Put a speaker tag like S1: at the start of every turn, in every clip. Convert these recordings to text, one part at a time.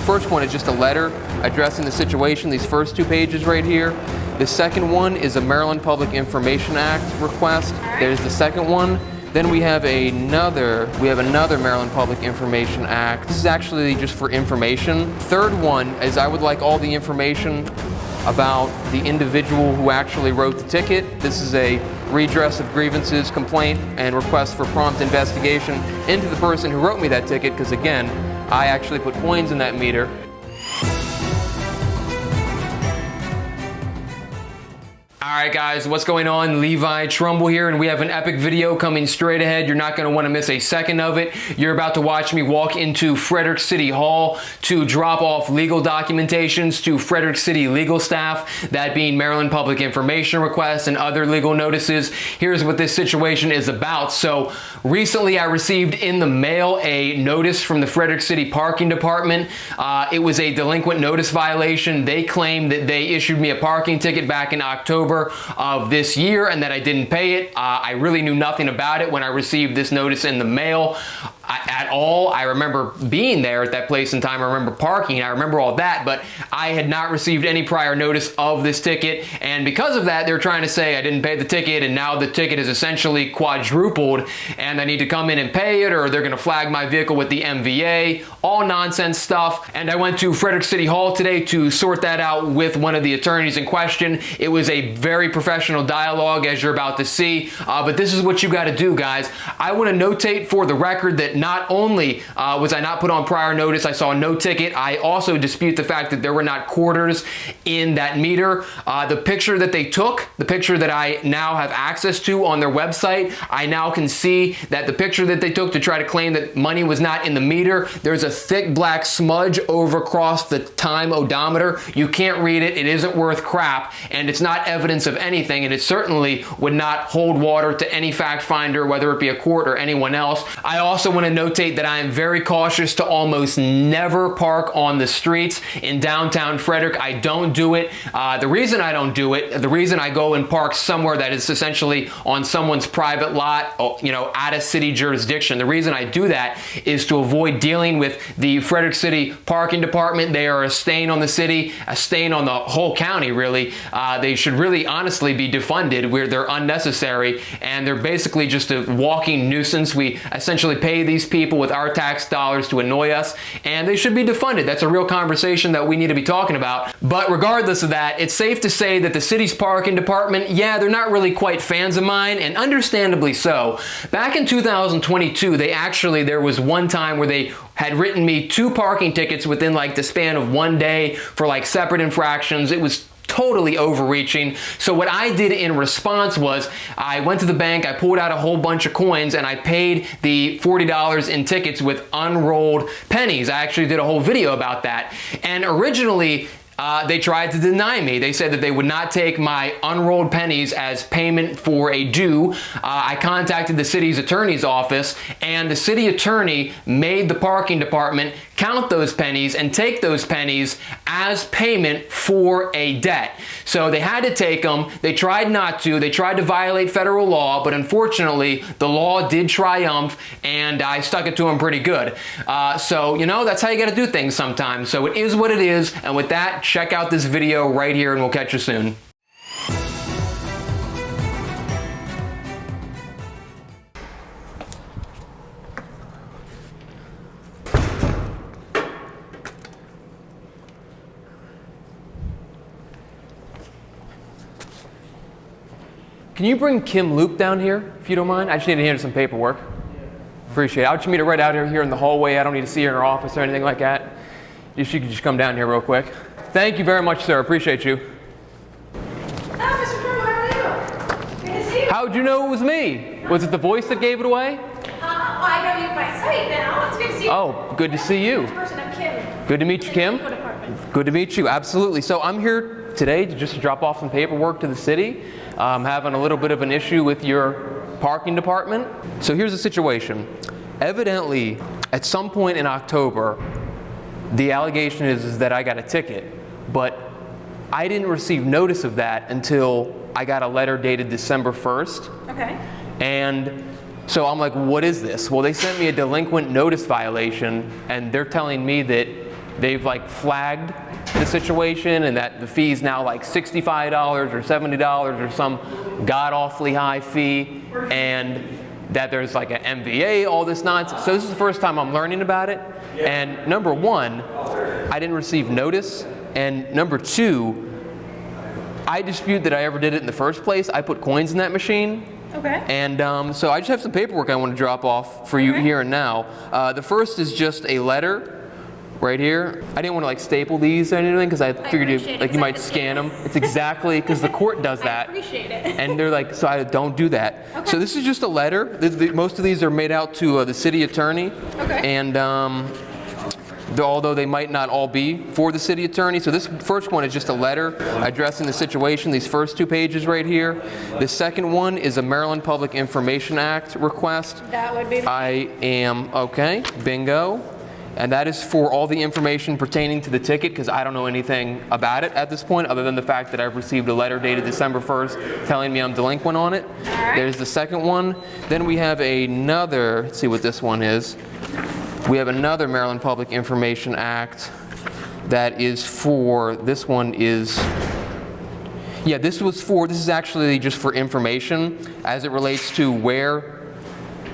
S1: first one is just a letter addressing the situation, these first 2 pages right here. The second one is a Maryland Public Information Act request. There's the second one. Then we have another Maryland Public Information Act. This is actually just for information. Third one is I would like all the information about the individual who actually wrote the ticket. This is a redress of grievances, complaint, and request for prompt investigation into the person who wrote me that ticket, because again, I actually put coins in that meter. Alright guys, what's going on? Levi Trumbull here, and we have an epic video coming straight ahead. You're not going to want to miss a second of it. You're about to watch me walk into Frederick City Hall to drop off legal documentations to Frederick City legal staff, that being Maryland Public Information requests and other legal notices. Here's what this situation is about. So recently I received in the mail a notice from the Frederick City Parking Department. It was a delinquent notice violation. They claimed that they issued me a parking ticket back in October of this year and that I didn't pay it. I really knew nothing about it when I received this notice in the mail at all. I remember being there at that place in time. I remember parking. I remember all that, but I had not received any prior notice of this ticket. And because of that, they're trying to say I didn't pay the ticket, and now the ticket is essentially quadrupled and I need to come in and pay it, or they're going to flag my vehicle with the MVA. All nonsense stuff. And I went to Frederick City Hall today to sort that out with one of the attorneys in question. It was a very professional dialogue, as you're about to see. But this is what you got to do, guys. I want to notate for the record that not only was I not put on prior notice, I saw no ticket, I also dispute the fact that there were not quarters in that meter. The picture that they took, the picture that I now have access to on their website, I now can see that the picture that they took to try to claim that money was not in the meter, there's a thick black smudge over across the time odometer. You can't read it, it isn't worth crap, and it's not evidence of anything, and it certainly would not hold water to any fact finder, whether it be a court or anyone else. I also want to notate that I am very cautious to almost never park on the streets in downtown Frederick. I don't do it. The reason I don't do it, the reason I go and park somewhere that is essentially on someone's private lot, you know, out of city jurisdiction, the reason I do that is to avoid dealing with the Frederick City Parking Department. They are a stain on the city, a stain on the whole county, really. They should really honestly be defunded, where they're unnecessary, and they're basically just a walking nuisance. We essentially pay these people with our tax dollars to annoy us, and they should be defunded. That's a real conversation that we need to be talking about. But regardless of that, it's safe to say that the city's parking department, yeah, they're not really quite fans of mine, and understandably so. Back in 2022, there was one time where they had written me 2 parking tickets within like the span of 1 day for like separate infractions. It was totally overreaching. So what I did in response was I went to the bank, I pulled out a whole bunch of coins, and I paid the $40 in tickets with unrolled pennies. I actually did a whole video about that. And originally, they tried to deny me. They said that they would not take my unrolled pennies as payment for a due. I contacted the city's attorney's office, and the city attorney made the parking department count those pennies and take those pennies as payment for a debt. So they had to take them. They tried not to. They tried to violate federal law, but unfortunately, the law did triumph, and I stuck it to them pretty good. So, you know, that's how you got to do things sometimes. So it is what it is, and with that, check out this video right here, and we'll catch you soon. Can you bring Kim Loop down here, if you don't mind? I just need to hand her some paperwork. Appreciate it. I'll just meet her right out here in the hallway. I don't need to see her in her office or anything like that. If she could just come down here real quick. Thank you very much, sir. Appreciate you.
S2: Mr. Trumbull, how are you? Good to see you.
S1: How'd you know it was me? Was it the voice that gave it away?
S2: I know you by sight now. It's good to see you.
S1: Oh, good to see you.
S2: I'm Kim.
S1: Good to meet you, Kim. Good to meet you. Absolutely. So I'm here today to just drop off some paperwork to the city. I'm having a little bit of an issue with your parking department. So here's the situation. Evidently, at some point in October, the allegation is that I got a ticket, but I didn't receive notice of that until I got a letter dated December 1st.
S2: Okay.
S1: And so I'm like, what is this? Well, they sent me a delinquent notice violation, and they're telling me that they've like flagged the situation and that the fee's now like $65 or $70 or some god-awfully high fee, and that there's like an MVA, all this nonsense. So this is the first time I'm learning about it. And number one, I didn't receive notice. And number two, I dispute that I ever did it in the first place. I put coins in that machine.
S2: Okay.
S1: And so I just have some paperwork I want to drop off for you here and now. The first is just a letter right here. I didn't want to like staple these or anything because I figured you might scan them. It's exactly because the court does that.
S2: I appreciate it.
S1: And they're like, so I don't do that.
S2: Okay.
S1: So this is just a letter. Most of these are made out to the city attorney.
S2: Okay.
S1: And although they might not all be for the city attorney. So this first one is just a letter addressing the situation, these first 2 pages right here. The second one is a Maryland Public Information Act request.
S2: That would be.
S1: I am, okay, bingo. And that is for all the information pertaining to the ticket, because I don't know anything about it at this point, other than the fact that I've received a letter dated December 1st telling me I'm delinquent on it.
S2: right.
S1: There's the second one. Then we have another, let's see what this one is. We have another Maryland Public Information Act that is for, this one is, yeah, this is actually just for information as it relates to where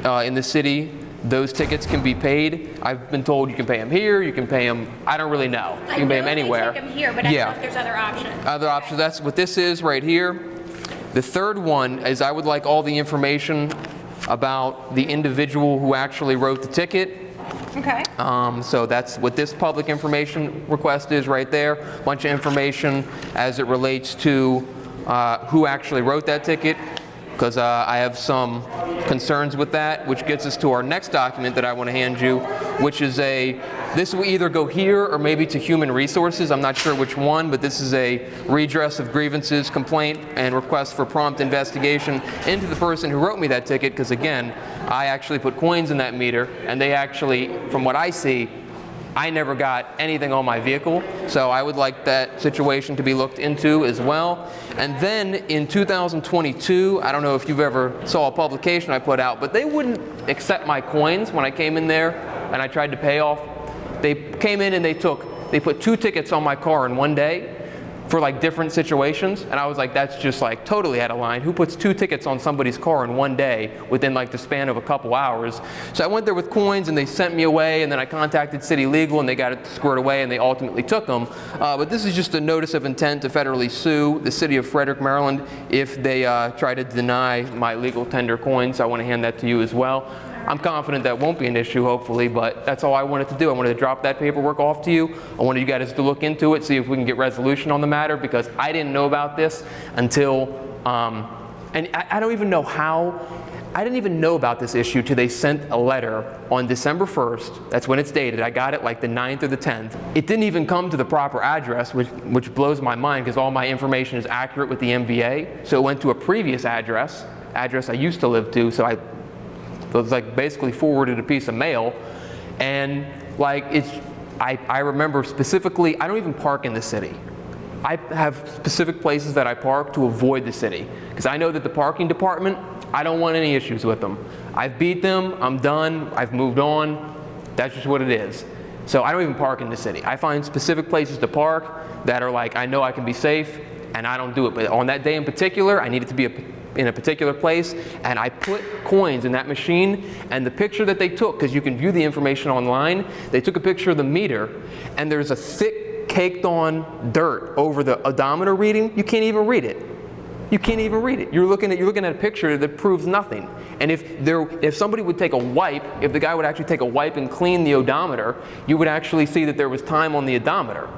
S1: in the city those tickets can be paid. I've been told you can pay them here, you can pay them, I don't really know. You can pay them anywhere.
S2: I take them here, but I don't know if there's other options.
S1: Other options, that's what this is right here. The third one is I would like all the information about the individual who actually wrote the ticket.
S2: Okay.
S1: So that's what this public information request is right there. Bunch of information as it relates to who actually wrote that ticket, because I have some concerns with that, which gets us to our next document that I want to hand you, which is this will either go here or maybe to Human Resources. I'm not sure which one, but this is a redress of grievances, complaint, and request for prompt investigation into the person who wrote me that ticket, because again, I actually put coins in that meter, and they actually, from what I see, I never got anything on my vehicle, so I would like that situation to be looked into as well. And then in 2022, I don't know if you've ever saw a publication I put out, but they wouldn't accept my coins when I came in there and I tried to pay off. They came in and they put 2 tickets on my car in one day for like different situations, and I was like, that's just like totally out of line. Who puts 2 tickets on somebody's car in one day within like the span of a couple hours? So I went there with coins and they sent me away, and then I contacted City Legal and they got it squared away and they ultimately took them. But this is just a notice of intent to federally sue the city of Frederick, Maryland if they try to deny my legal tender coins. I want to hand that to you as well. I'm confident that won't be an issue, hopefully, but that's all I wanted to do. I wanted to drop that paperwork off to you. I wanted you guys to look into it, see if we can get resolution on the matter, because I didn't know about this until, and I don't even know how, I didn't even know about this issue till they sent a letter on December 1st. That's when it's dated. I got it like the 9th or the 10th. It didn't even come to the proper address, which blows my mind because all my information is accurate with the MVA. So it went to a previous address I used to live to, so it was like basically forwarded a piece of mail, and like I remember specifically, I don't even park in the city. I have specific places that I park to avoid the city, because I know that the parking department, I don't want any issues with them. I've beat them, I'm done, I've moved on, that's just what it is. So I don't even park in the city. I find specific places to park that are like, I know I can be safe, and I don't do it. But on that day in particular, I needed to be in a particular place, and I put coins in that machine, and the picture that they took, because you can view the information online, they took a picture of the meter, and there's a thick caked on dirt over the odometer reading. You can't even read it. You can't even read it. You're looking at a picture that proves nothing. And if somebody would take a wipe, if the guy would actually take a wipe and clean the odometer, you would actually see that there was time on the odometer,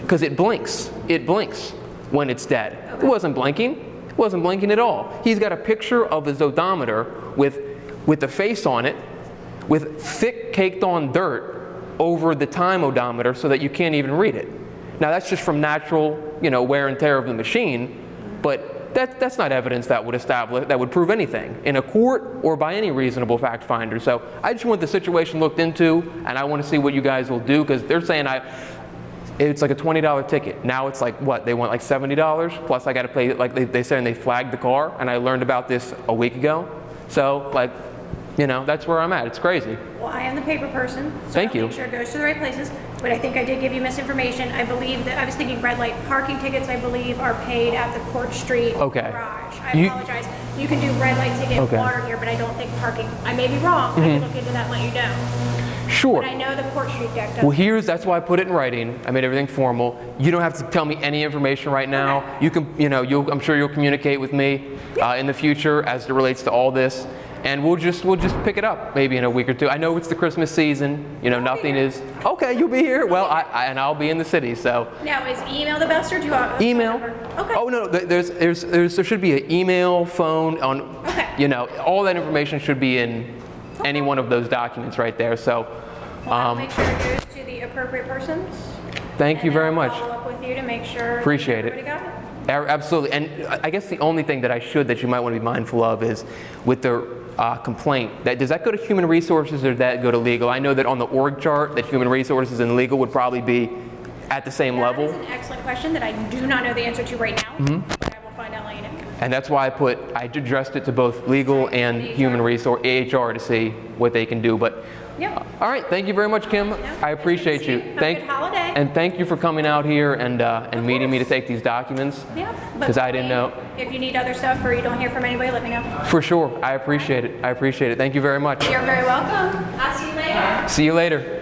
S1: because it blinks. It blinks when it's dead. It wasn't blinking. Wasn't blinking at all. He's got a picture of his odometer with the face on it, with thick caked on dirt over the time odometer so that you can't even read it. Now that's just from natural, wear and tear of the machine, but that's not evidence that would prove anything in a court or by any reasonable fact finder. So I just want the situation looked into, and I want to see what you guys will do, because they're saying it's like a $20 ticket. Now it's like, what, they want like $70, plus I got to pay, like they said, and they flagged the car, and I learned about this a week ago. So like, You know, that's where I'm at. It's crazy.
S2: Well, I am the paper person, so
S1: Thank
S2: I'll
S1: you.
S2: make sure it goes to the right places. But I think I did give you misinformation. I believe that I was thinking red light parking tickets, I believe, are paid at the Court Street
S1: Okay.
S2: garage. I apologize. You can do red light ticket
S1: Okay.
S2: water here, but I don't think parking. I may be wrong. I can look into that and let you know.
S1: Sure.
S2: But I know the Court Street deck does.
S1: Well, that's why I put it in writing. I made everything formal. You don't have to tell me any information right now.
S2: Okay.
S1: You can, I'm sure you'll communicate with me in the future as it relates to all this, and we'll just pick it up maybe in a week or two. I know it's the Christmas season. Nothing is okay. You'll be here. Well, and I'll be in the city. So
S2: Now, is email the best, or do you want
S1: email.
S2: Okay.
S1: Oh no, there should be an email, phone, on.
S2: Okay.
S1: All that information should be in any one of those documents right there. So.
S2: I'll make sure it goes to the appropriate persons.
S1: Thank you very much.
S2: I'll follow up with you to make sure.
S1: Appreciate it.
S2: everybody got it.
S1: Absolutely. And I guess the only thing that you might want to be mindful of is with the complaint. Does that go to human resources or does that go to legal? I know that on the org chart that human resources and legal would probably be at the same level.
S2: That is an excellent question that I do not know the answer to right now, but I will find out and let you know.
S1: And that's why I addressed it to both legal and human resource, HR, to see what they can do. But
S2: Yep.
S1: all right, thank you very much, Kim. I appreciate you.
S2: Have a good holiday.
S1: And thank you for coming out here and meeting me to take these documents.
S2: Yeah.
S1: Because I didn't know.
S2: If you need other stuff or you don't hear from anybody, let me know.
S1: For sure, I appreciate it. Thank you very much.
S2: You're very welcome. I'll see you later.
S1: See you later.